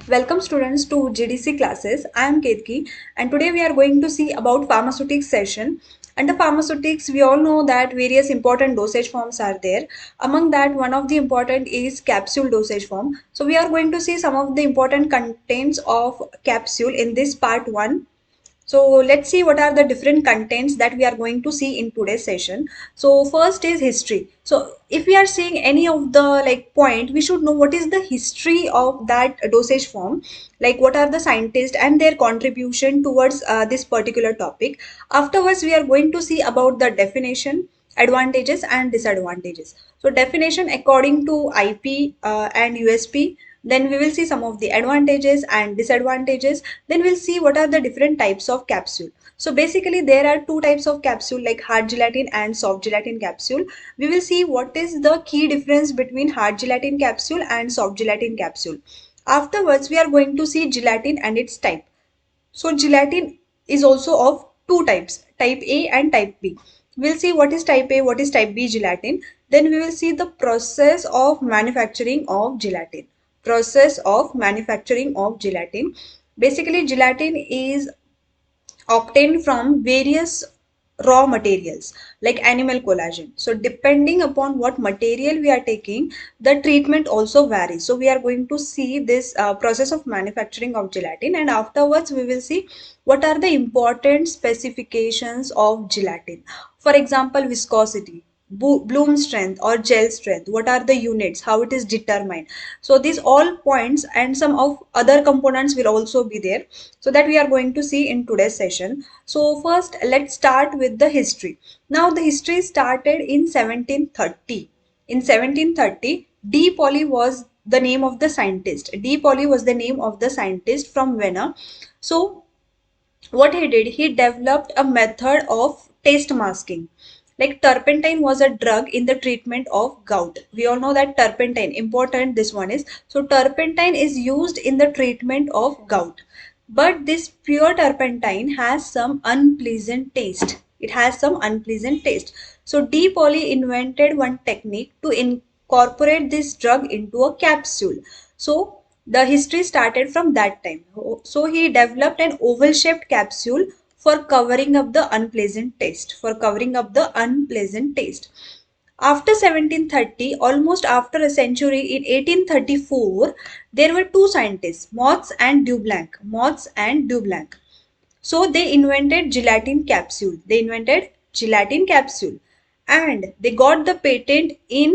Welcome students to GDC classes. I am Ketki and today we are going to see about pharmaceutics session. Under pharmaceutics, we all know that various important dosage forms are there. Among that, one of the important is capsule dosage form. So we are going to see some of the important contents of capsule in this part 1. So let's see what are the different contents that we are going to see in today's session. So first is history. So if we are seeing any of the point, we should know what is the history of that dosage form, like what are the scientists and their contribution towards this particular topic. Afterwards, we are going to see about the definition, advantages and disadvantages. So definition according to IP and USP. Then we will see some of the advantages and disadvantages. Then we'll see what are the different types of capsule. So basically there are two types of capsule, like hard gelatin and soft gelatin capsule. We will see what is the key difference between hard gelatin capsule and soft gelatin capsule. Afterwards, we are going to see gelatin and its type. So gelatin is also of two types, type A and type B. We'll see what is type A, what is type B gelatin. Then we will see the process of manufacturing of gelatin. Process of manufacturing of gelatin. Basically, gelatin is obtained from various raw materials like animal collagen. So depending upon what material we are taking, the treatment also varies. So we are going to see this process of manufacturing of gelatin, and afterwards we will see what are the important specifications of gelatin. For example, viscosity, bloom strength or gel strength, what are the units, how it is determined. So these all points and some of other components will also be there, so that we are going to see in today's session. So first let's start with the history. Now the history started in 1730. In 1730, 𝙂𝙂 was the name of the scientist. 𝙂𝙂 was the name of the scientist from Vienna. So what he did, he developed a method of taste masking. Like turpentine was a drug in the treatment of gout. We all know that turpentine, important this one is. So turpentine is used in the treatment of gout. But this pure turpentine has some unpleasant taste. It has some unpleasant taste. So 𝙂𝙂 invented one technique to incorporate this drug into a capsule. So the history started from that time. So he developed an oval shaped capsule for covering up the unpleasant taste. For covering up the unpleasant taste. After 1730, almost after a century, in 1834, there were two scientists, 𝘂𝙂 and 𝘂𝙂𝙎. 𝘂𝙂 and 𝘂𝙂𝙎. So they invented gelatin capsule. They invented gelatin capsule, and they got the patent in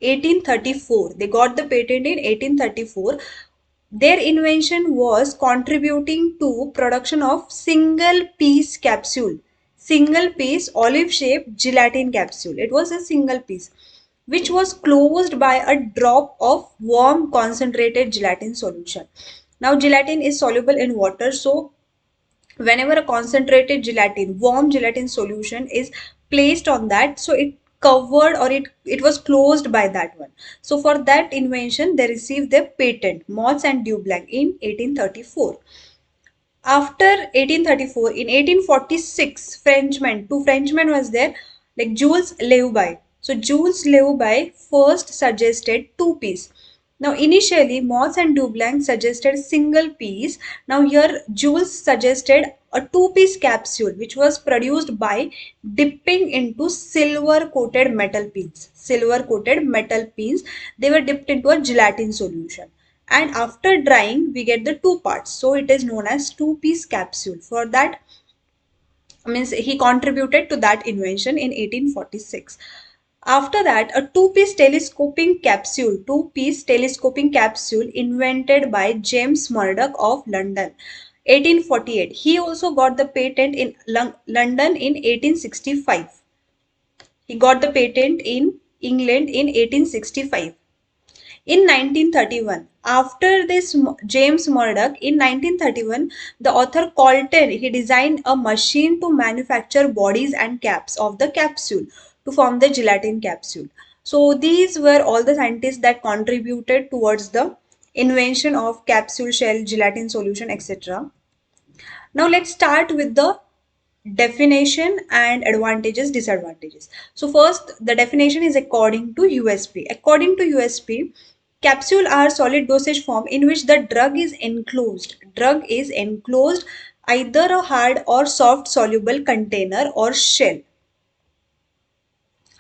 1834. They got the patent in 1834. Their invention was contributing to production of single piece capsule. Single piece olive shaped gelatin capsule. It was a single piece which was closed by a drop of warm concentrated gelatin solution. Now gelatin is soluble in water, so whenever a concentrated gelatin, warm gelatin solution is placed on that, so it covered or it was closed by that one. So for that invention, they received their patent, 𝘂𝙂 and 𝘂𝙂𝙎, in 1834. After 1834, in 1846, two Frenchmen was there, like Jules Leubai. So Jules Leubai first suggested two piece. Now initially 𝘂𝙂 and 𝘂𝙂𝙎 suggested single piece. Now here Jules suggested a two-piece capsule which was produced by dipping into silver coated metal pins. Silver coated metal pins, they were dipped into a gelatin solution, and after drying we get the two parts, so it is known as two-piece capsule. For that, means he contributed to that invention in 1846. After that, a two-piece telescoping capsule invented by James Murdoch of London, 1848. He also got the patent in London in 1865. He got the patent in England in 1865. In 1931, after this James Murdoch, in 1931, the author Colton, he designed a machine to manufacture bodies and caps of the capsule to form the gelatin capsule. So these were all the scientists that contributed towards the invention of capsule shell, gelatin solution, etc. Now let's start with the definition and advantages, disadvantages. So first, the definition is according to USP. According to USP, Capsule are solid dosage form in which the drug is enclosed. Drug is enclosed either a hard or soft soluble container or shell.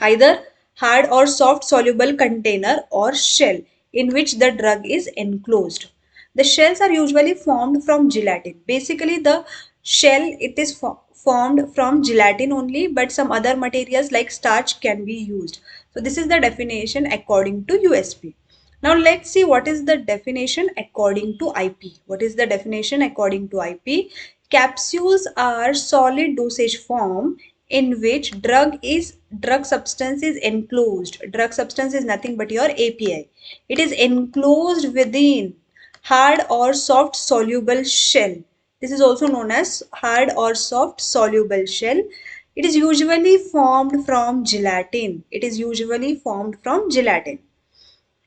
Either hard or soft soluble container or shell in which the drug is enclosed. The shells are usually formed from gelatin. Basically, the shell it is formed from gelatin only, but some other materials like starch can be used. So this is the definition according to USP. Now let's see what is the definition according to IP. What is the definition according to IP? Capsules are solid dosage form in which drug substance is enclosed. Drug substance is nothing but your API. It is enclosed within hard or soft soluble shell. This is also known as hard or soft soluble shell. It is usually formed from gelatin. It is usually formed from gelatin.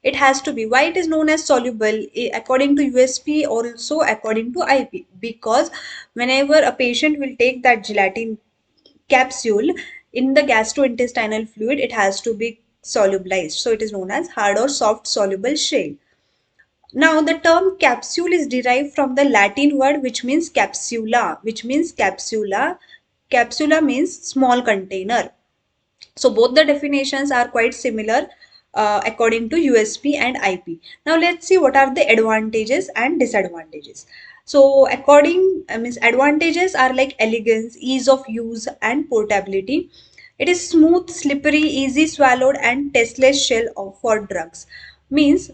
It has to be. Why it is known as soluble? According to USP, also according to IP, because whenever a patient will take that gelatin capsule in the gastrointestinal fluid, it has to be solubilized. So it is known as hard or soft soluble shell. Now the term capsule is derived from the Latin word which means capsula, Capsula means small container. So both the definitions are quite similar according to USP and IP. Now let's see what are the advantages and disadvantages. So advantages are like elegance, ease of use and portability. It is smooth, slippery, easy swallowed and tasteless shell for drugs. Means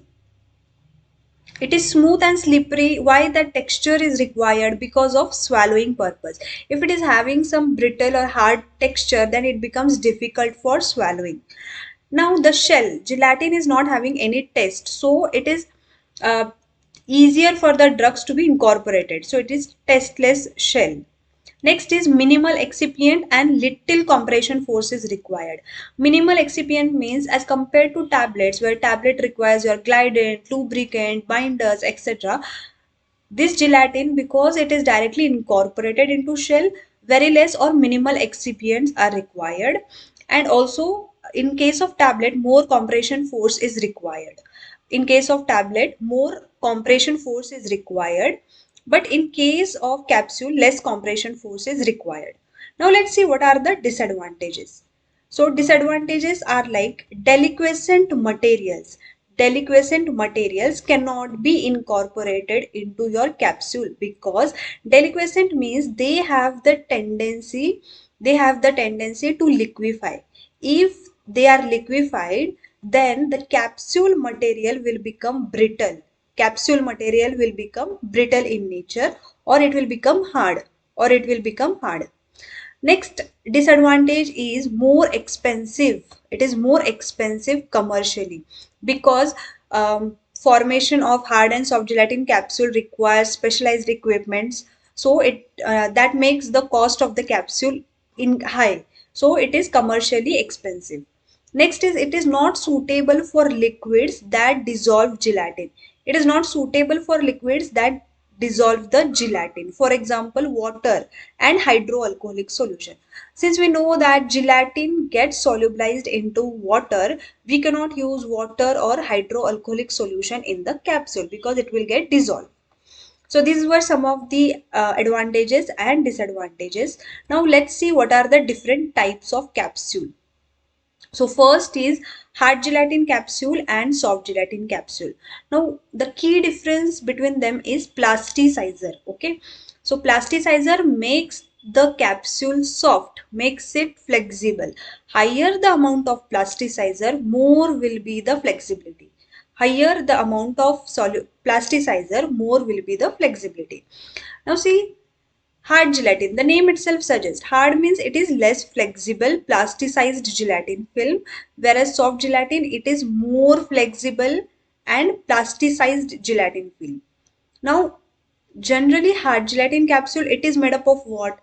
it is smooth and slippery. Why? that texture is required because of swallowing purpose. If it is having some brittle or hard texture, then it becomes difficult for swallowing. Now the shell, gelatin is not having any taste, so it is uh, easier for the drugs to be incorporated. So it is tasteless shell. Next is minimal excipient and little compression force is required. Minimal excipient means as compared to tablets, where tablet requires your glidant, lubricant, binders, etc. This gelatin, because it is directly incorporated into shell, very less or minimal excipients are required. And also in case of tablet, more compression force is required. In case of tablet, more compression force is required. But in case of capsule, less compression force is required. Now let's see what are the disadvantages. So disadvantages are like deliquescent materials. Deliquescent materials cannot be incorporated into your capsule because deliquescent means they have the tendency to liquefy. If they are liquefied, then the capsule material will become brittle. Capsule material will become brittle in nature, or it will become hard. Next disadvantage is more expensive. It is more expensive commercially because formation of hard and soft gelatin capsule requires specialized equipments. So that makes the cost of the capsule in high. So it is commercially expensive. Next is it is not suitable for liquids that dissolve gelatin. It is not suitable for liquids that dissolve the gelatin. For example, water and hydroalcoholic solution. Since we know that gelatin gets solubilized into water, we cannot use water or hydroalcoholic solution in the capsule because it will get dissolved. So these were some of the advantages and disadvantages. Now let's see what are the different types of capsule. So first is hard gelatin capsule and soft gelatin capsule. Now the key difference between them is plasticizer. Okay. So plasticizer makes the capsule soft, makes it flexible. Higher the amount of plasticizer, more will be the flexibility. Higher the amount of plasticizer, more will be the flexibility. Now see, hard gelatin, the name itself suggests hard means it is less flexible plasticized gelatin film, whereas soft gelatin it is more flexible and plasticized gelatin film. Now generally hard gelatin capsule, it is made up of what?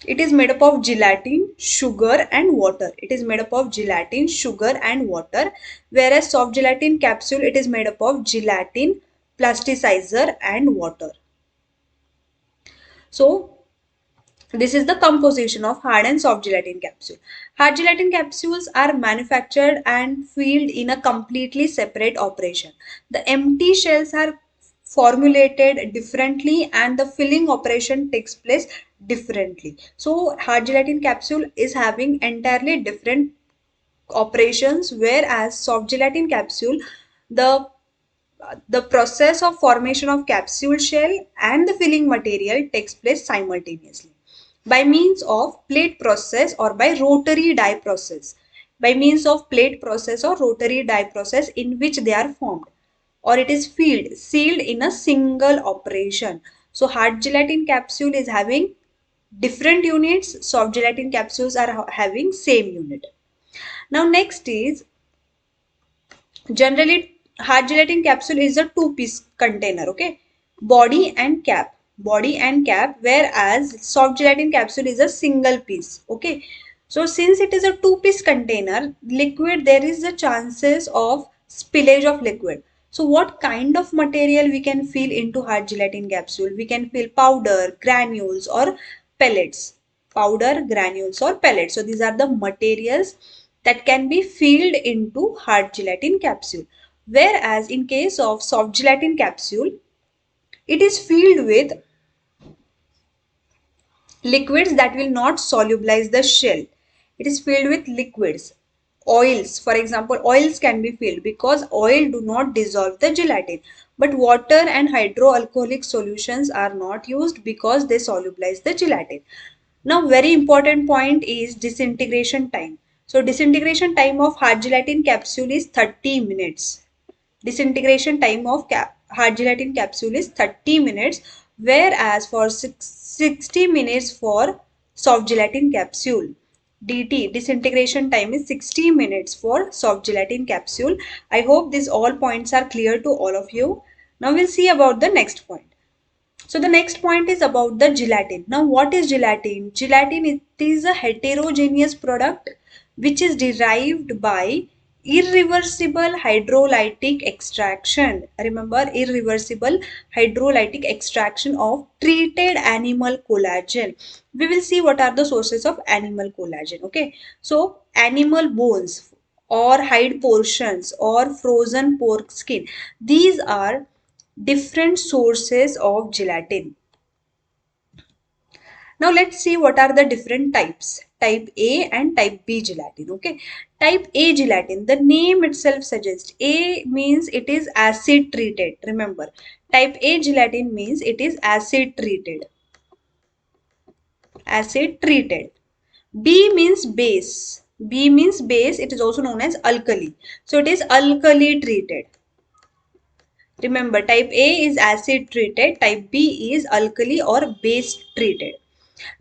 It is made up of gelatin, sugar and water. It is made up of gelatin, sugar and water, whereas soft gelatin capsule it is made up of gelatin, plasticizer and water. So This is the composition of hard and soft gelatin capsule. Hard gelatin capsules are manufactured and filled in a completely separate operation. The empty shells are formulated differently and the filling operation takes place differently. So hard gelatin capsule is having entirely different operations, whereas soft gelatin capsule, the the process of formation of capsule shell and the filling material takes place simultaneously by means of plate process or by rotary die process. By means of plate process or rotary die process in which they are formed, or it is sealed in a single operation. So hard gelatin capsule is having different units, soft gelatin capsules are having same unit. Now next is, generally hard gelatin capsule is a two-piece container, okay, body and cap, whereas soft gelatin capsule is a single piece, okay. So since it is a two-piece container liquid, there is a chances of spillage of liquid. So what kind of material we can fill into hard gelatin capsule? We can fill powder, granules or pellets. Powder, granules or pellets. So these are the materials that can be filled into hard gelatin capsule. Whereas in case of soft gelatin capsule, it is filled with liquids that will not solubilize the shell. It is filled with liquids. Oils, for example, oils can be filled because oil do not dissolve the gelatin. But water and hydroalcoholic solutions are not used because they solubilize the gelatin. Now, very important point is disintegration time. So, disintegration time of hard gelatin capsule is 30 minutes. Disintegration time of hard gelatin capsule is 30 minutes, whereas for 60 minutes for soft gelatin capsule. Disintegration time is 60 minutes for soft gelatin capsule. I hope these all points are clear to all of you. Now we'll see about the next point. So the next point is about the gelatin. Now what is gelatin? Gelatin, it is a heterogeneous product which is derived by irreversible hydrolytic extraction. Remember, irreversible hydrolytic extraction of treated animal collagen. We will see what are the sources of animal collagen. Okay, so animal bones or hide portions or frozen pork skin, these are different sources of gelatin. Now let's see what are the different types. Type A and type B gelatin. Okay. Type A gelatin, the name itself suggests. A means it is acid treated. Remember, type A gelatin means it is acid treated. Acid treated. B means base. B means base. It is also known as alkali. So it is alkali treated. Remember, type A is acid treated, type B is alkali or base treated.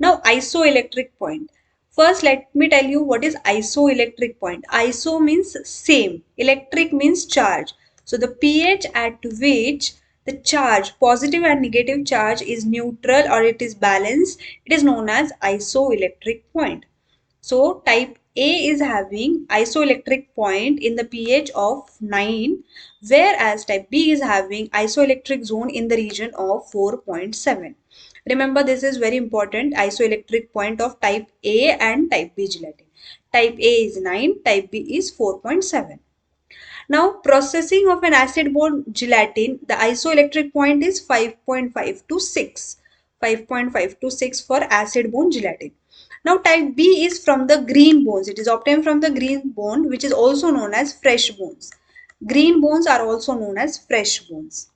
Now, isoelectric point. First, let me tell you what is isoelectric point. Iso means same, electric means charge. So, the pH at which the charge, positive and negative charge, is neutral or it is balanced, it is known as isoelectric point. So type A is having isoelectric point in the pH of 9, whereas type B is having isoelectric zone in the region of 4.7. Remember, this is very important, isoelectric point of type A and type B gelatin. Type A is 9, type B is 4.7. Now, processing of an acid-borne gelatin, the isoelectric point is 5.5 to 6. 5.5 to 6 for acid-borne gelatin. Now, type B is from the green bones. It is obtained from the green bone, which is also known as fresh bones. Green bones are also known as fresh bones.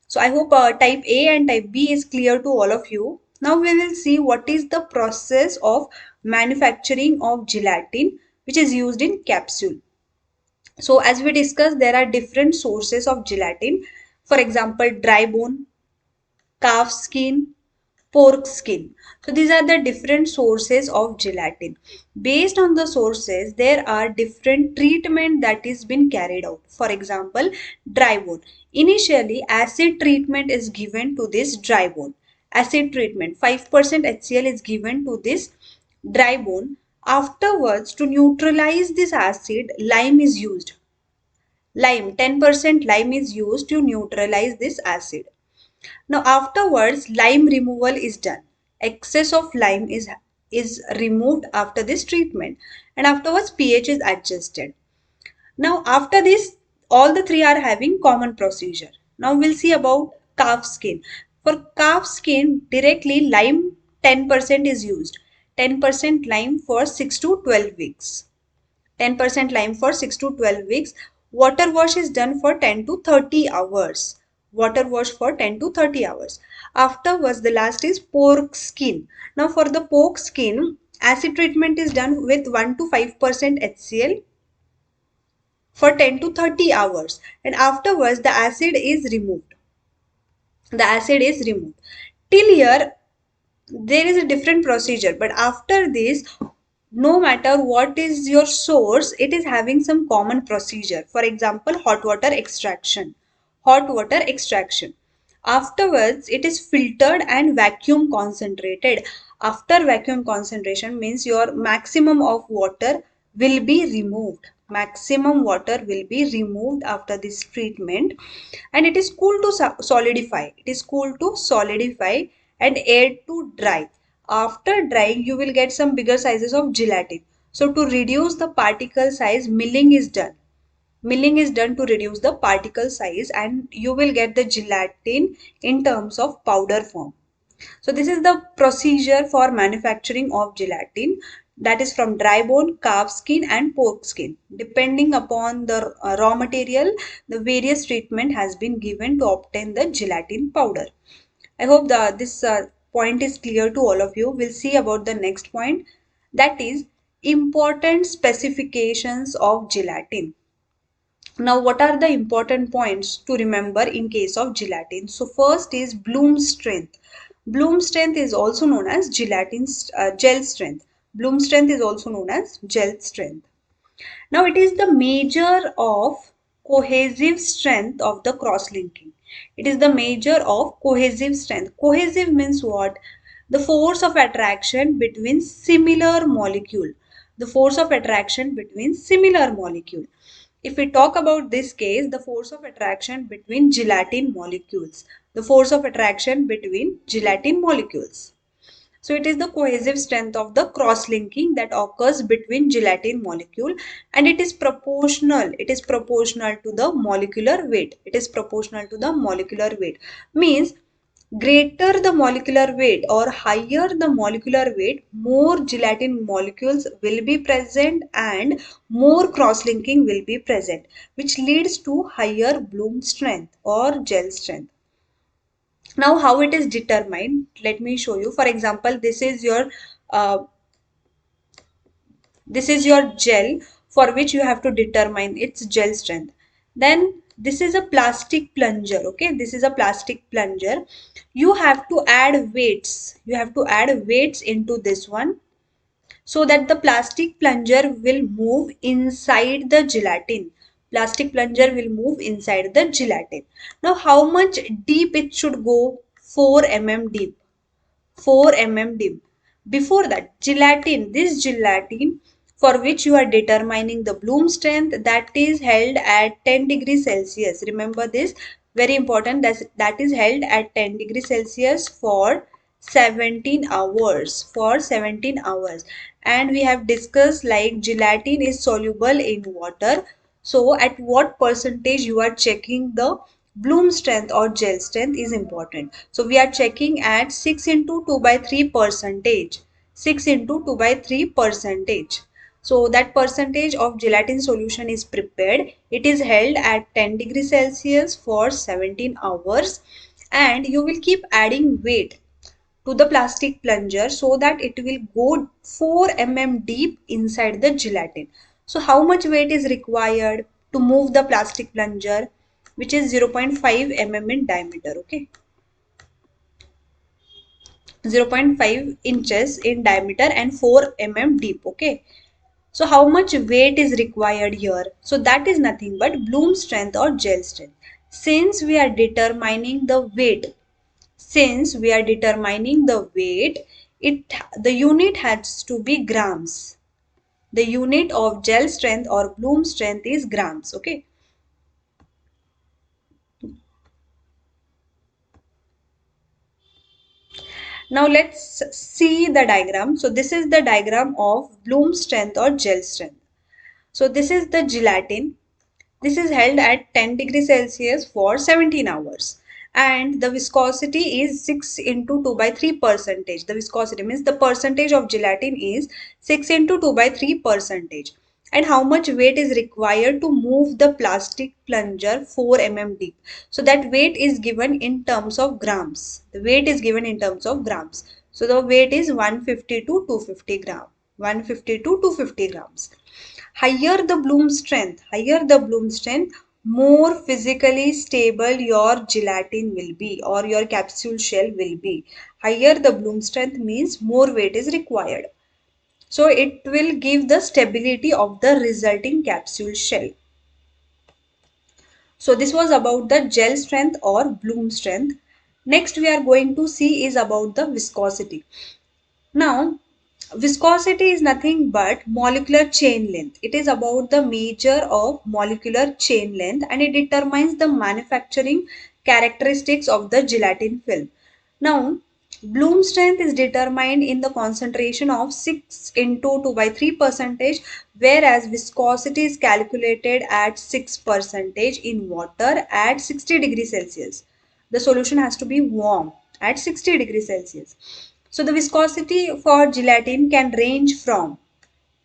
So, I hope type A and type B is clear to all of you. Now, we will see what is the process of manufacturing of gelatin, which is used in capsule. So as we discussed, there are different sources of gelatin. For example, dry bone, calf skin, pork skin. So these are the different sources of gelatin. Based on the sources, there are different treatment that is been carried out. For example, dry bone. Initially, acid treatment is given to this dry bone. Acid treatment, 5% HCl is given to this dry bone. Afterwards, to neutralize this acid, lime is used. 10% lime is used to neutralize this acid. Now afterwards, lime removal is done. excess of lime is removed after this treatment, and afterwards pH is adjusted. Now after this, all the three are having common procedure. Now we'll see about calf skin. For calf skin, directly lime 10% is used. 10% lime for 6 to 12 weeks. 10% lime for 6 to 12 weeks. Water wash is done for 10 to 30 hours. Water wash for 10 to 30 hours. Afterwards, the last is pork skin. Now for the pork skin, acid treatment is done with 1 to 5% HCl for 10 to 30 hours, and afterwards the acid is removed. The acid is removed. Till here, there is a different procedure, but after this, no matter what is your source, it is having some common procedure. For example, hot water extraction. Hot water extraction. Afterwards, it is filtered and vacuum concentrated. After vacuum concentration means your maximum of water will be removed. Maximum water will be removed after this treatment, and it is cool to solidify. It is cool to solidify and air to dry. After drying, you will get some bigger sizes of gelatin. So to reduce the particle size, milling is done. Milling is done to reduce the particle size, and you will get the gelatin in terms of powder form. So this is the procedure for manufacturing of gelatin, that is from dry bone, calf skin and pork skin. Depending upon the raw material, the various treatment has been given to obtain the gelatin powder. I hope this point is clear to all of you. We'll see about the next point, that is important specifications of gelatin. Now, what are the important points to remember in case of gelatin? So, first is bloom strength. Bloom strength is also known as gelatin's gel strength. Bloom strength is also known as gel strength. Now, it is the measure of cohesive strength of the cross-linking. It is the measure of cohesive strength. Cohesive means what? The force of attraction between similar molecule. The force of attraction between similar molecule. If we talk about this case, the force of attraction between gelatin molecules. The force of attraction between gelatin molecules. So it is the cohesive strength of the cross-linking that occurs between gelatin molecule, and it is proportional. It is proportional to the molecular weight. It is proportional to the molecular weight. Means greater the molecular weight or higher the molecular weight, more gelatin molecules will be present and more cross-linking will be present, which leads to higher bloom strength or gel strength. Now, how it is determined? Let me show you. For example, this is your gel for which you have to determine its gel strength. Then this is a plastic plunger. Okay, this is a plastic plunger. You have to add weights. You have to add weights into this one, so that the plastic plunger will move inside the gelatin. Plastic plunger will move inside the gelatin. Now, how much deep it should go? 4 mm deep. 4 mm deep. Before that, this gelatin for which you are determining the bloom strength, that is held at 10 degrees Celsius. Remember this, very important, that is held at 10 degrees Celsius for 17 hours. For 17 hours. And we have discussed like gelatin is soluble in water. So at what percentage you are checking the bloom strength or gel strength is important. So we are checking at 6 into 2 by 3 percentage. 6 into 2 by 3 percentage. So that percentage of gelatin solution is prepared. It is held at 10 degrees Celsius for 17 hours, and you will keep adding weight to the plastic plunger so that it will go 4 mm deep inside the gelatin. So how much weight is required to move the plastic plunger, which is 0.5 mm in diameter. Okay, 0.5 inches in diameter and 4 mm deep. Okay, so how much weight is required here? So that is nothing but bloom strength or gel strength. Since we are determining the weight, the unit has to be grams. The unit of gel strength or bloom strength is grams. Okay. Now let's see the diagram. So this is the diagram of bloom strength or gel strength. So this is the gelatin. This is held at 10 degrees Celsius for 17 hours. And the viscosity is 6 into 2 by 3 percentage. The viscosity means the percentage of gelatin is 6 into 2 by 3 percentage. And how much weight is required to move the plastic plunger 4 mm deep. So that weight is given in terms of grams. The weight is given in terms of grams. So the weight is 150 to 250 gram. 150 to 250 grams. Higher the bloom strength, more physically stable your gelatin will be or your capsule shell will be. Higher the bloom strength means more weight is required. So it will give the stability of the resulting capsule shell. So this was about the gel strength or bloom strength. Next we are going to see is about the viscosity. Now, viscosity is nothing but molecular chain length. It is about the measure of molecular chain length and it determines the manufacturing characteristics of the gelatin film. Now, bloom strength is determined in the concentration of 6 into 2 by 3 percentage, whereas viscosity is calculated at 6 percentage in water at 60 degrees Celsius. The solution has to be warm at 60 degrees Celsius. So the viscosity for gelatin can range from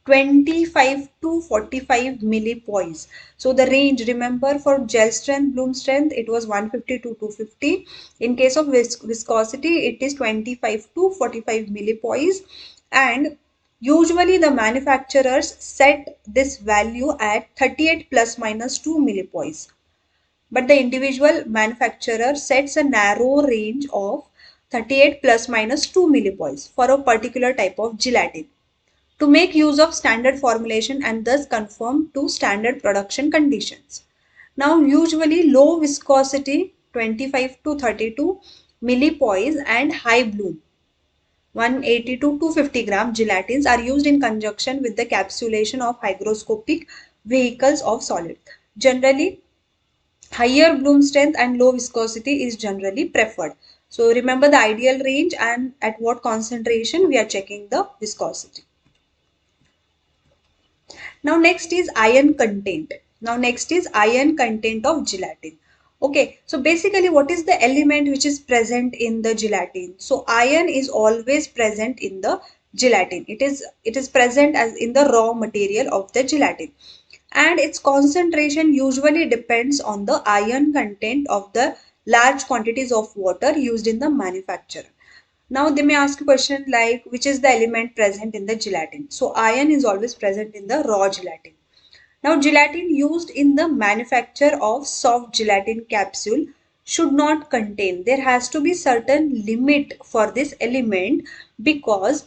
25 to 45 millipoise. So the range, remember, for gel strength, bloom strength, it was 150 to 250. In case of viscosity, it is 25 to 45 millipoise. And usually the manufacturers set this value at 38 plus minus 2 millipoise. But the individual manufacturer sets a narrow range of 38 plus minus 2 millipoise for a particular type of gelatin to make use of standard formulation and thus conform to standard production conditions. Now, usually low viscosity 25 to 32 millipoise and high bloom 180 to 250 gram gelatins are used in conjunction with the capsulation of hygroscopic vehicles of solid. Generally, higher bloom strength and low viscosity is generally preferred. So remember the ideal range and at what concentration we are checking the viscosity. Now next is iron content. Of gelatin. Okay, so basically what is the element which is present in the gelatin? So iron is always present in the gelatin. It is present as in the raw material of the gelatin. And its concentration usually depends on the iron content of the large quantities of water used in the manufacture. Now they may ask a question like which is the element present in the gelatin. So iron is always present in the raw gelatin. Now gelatin used in the manufacture of soft gelatin capsule should not contain. There has to be certain limit for this element because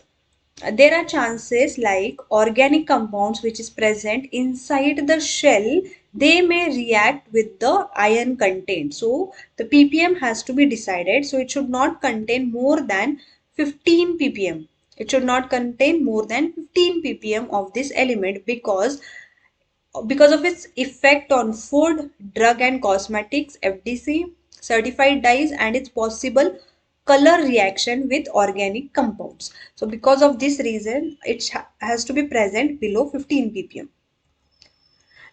there are chances like organic compounds which is present inside the shell, they may react with the iron content. So the ppm has to be decided. So it should not contain more than 15 ppm. It should not contain more than 15 ppm of this element because of its effect on food, drug and cosmetics, FDC, certified dyes and its possible color reaction with organic compounds. So because of this reason, it has to be present below 15 ppm.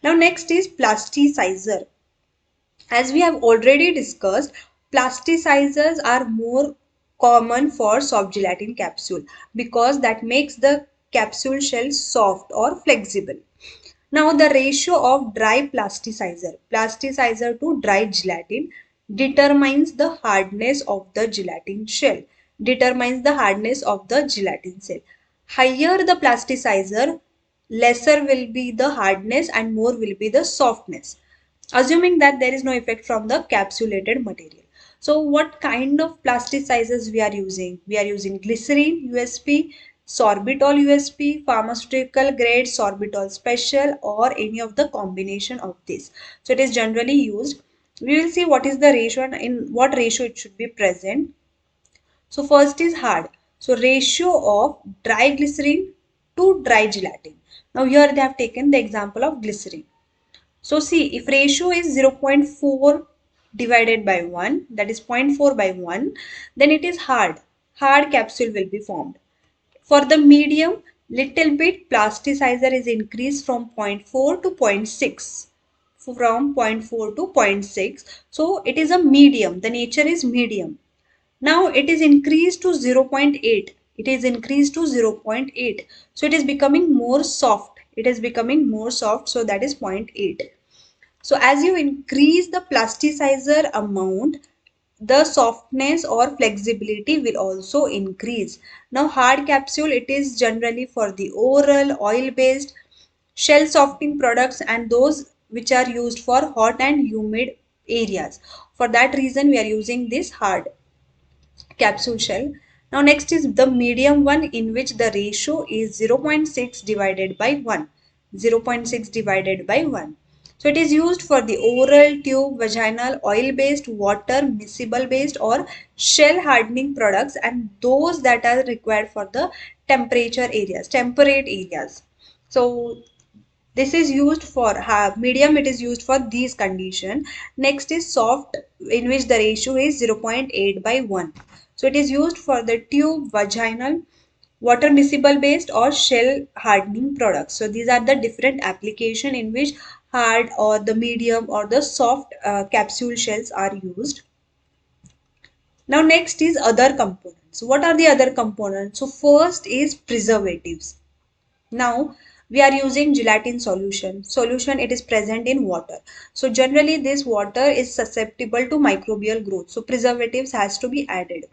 Now next is plasticizer. As we have already discussed, plasticizers are more common for soft gelatin capsule because that makes the capsule shell soft or flexible. Now the ratio of dry plasticizer to dry gelatin determines the hardness of the gelatin shell. Higher the plasticizer, lesser will be the hardness and more will be the softness, assuming that there is no effect from the capsulated material. So what kind of plasticizers we are using? We are using glycerin USP, sorbitol USP, pharmaceutical grade sorbitol special or any of the combination of this. So it is generally used. We will see what is the ratio and in what ratio it should be present. So first is hard. So ratio of dry glycerin to dry gelatin. Now here they have taken the example of glycerin. So see, if ratio is 0.4 divided by 1, that is 0.4 by 1, then it is hard. hard capsule will be formed. For the medium, little bit plasticizer is increased from 0.4 to 0.6. From 0.4 to 0.6. So it is a medium. The nature is medium. Now it is increased to 0.8. It is increased to 0.8. So it is becoming more soft. It is becoming more soft. So that is 0.8. So as you increase the plasticizer amount, the softness or flexibility will also increase. Now hard capsule, it is generally for the oral, oil based, shell softening products and those which are used for hot and humid areas. For that reason we are using this hard capsule shell. Now next is the medium one, in which the ratio is 0.6 divided by 1. 0.6 divided by 1. So it is used for the oral, tube, vaginal, oil based, water, miscible based or shell hardening products and those that are required for the temperature areas, temperate areas. So this is used for medium, it is used for these condition. Next is soft, in which the ratio is 0.8 by 1. So it is used for the tube, vaginal, water miscible based or shell hardening products. So these are the different application in which hard or the medium or the soft capsule shells are used. Now next is other components. What are the other components? So first is preservatives. Now we are using gelatin solution. Solution, it is present in water. So generally this water is susceptible to microbial growth. So preservatives has to be added.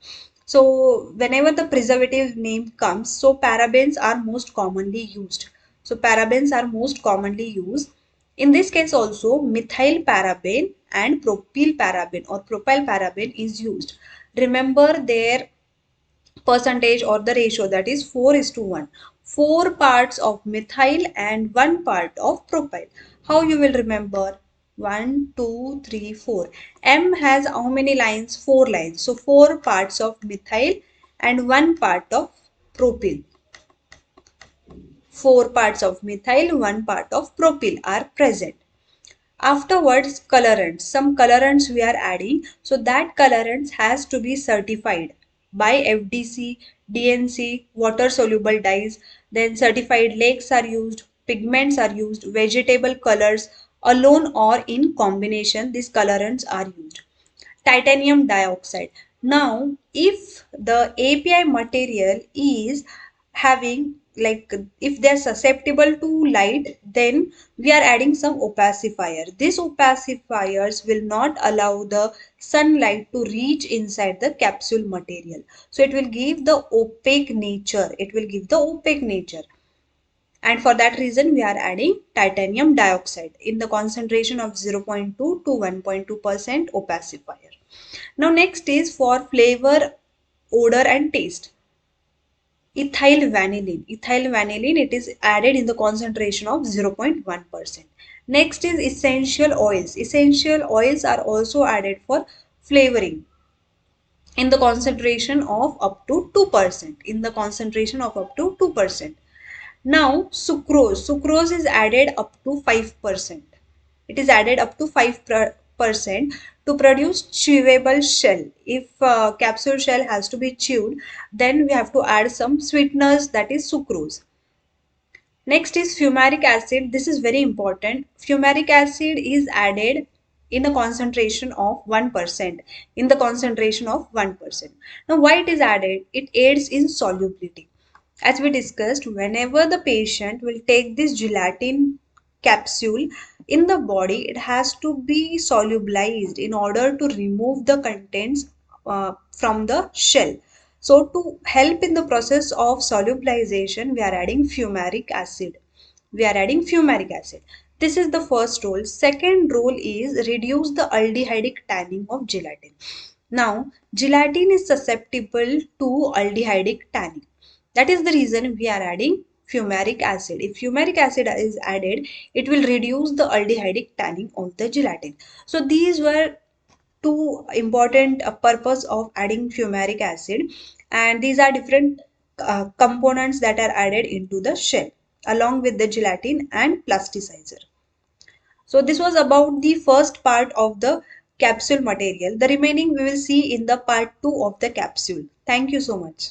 So whenever the preservative name comes, so parabens are most commonly used. So parabens are most commonly used. In this case also methyl paraben and propyl paraben or propyl paraben is used. Remember their percentage or the ratio, that is 4:1. 4 parts of methyl and 1 part of propyl. How you will remember? 1, 2, 3, 4. M has how many lines? 4 lines. So 4 parts of methyl and 1 part of propyl. 4 parts of methyl, 1 part of propyl are present. Afterwards, colorants. Some colorants we are adding. So that colorants has to be certified by FDC, DNC, water soluble dyes. Then certified lakes are used, pigments are used, vegetable colors alone or in combination. These colorants are used. Titanium dioxide. Now, if the API material is having, like, if they are susceptible to light, then we are adding some opacifier. These opacifiers will not allow the sunlight to reach inside the capsule material. So it will give the opaque nature. It will give the opaque nature. And for that reason we are adding titanium dioxide in the concentration of 0.2 to 1.2% opacifier. Now next is for flavor, odor and taste. Ethyl vanillin. Ethyl vanillin, it is added in the concentration of 0.1%. Next is essential oils. Essential oils are also added for flavoring in the concentration of up to 2%. In the concentration of up to 2%. Now sucrose. Sucrose is added up to 5%. It is added up to 5% to produce chewable shell. If capsule shell has to be chewed, then we have to add some sweeteners, that is sucrose. Next is fumaric acid. This is very important. Fumaric acid is added in a concentration of 1%. In the concentration of 1%. Now why it is added? It aids in solubility. As we discussed, whenever the patient will take this gelatin capsule in the body, it has to be solubilized in order to remove the contents from the shell. So to help in the process of solubilization, we are adding fumaric acid. We are adding fumaric acid. This is the first role. Second role is reduce the aldehydic tanning of gelatin. Now, gelatin is susceptible to aldehydic tanning. That is the reason we are adding fumaric acid. If fumaric acid is added, it will reduce the aldehydic tanning of the gelatin. So these were two important purpose of adding fumaric acid, and these are different components that are added into the shell along with the gelatin and plasticizer. So this was about the first part of the capsule material. The remaining we will see in the part 2 of the capsule. Thank you so much.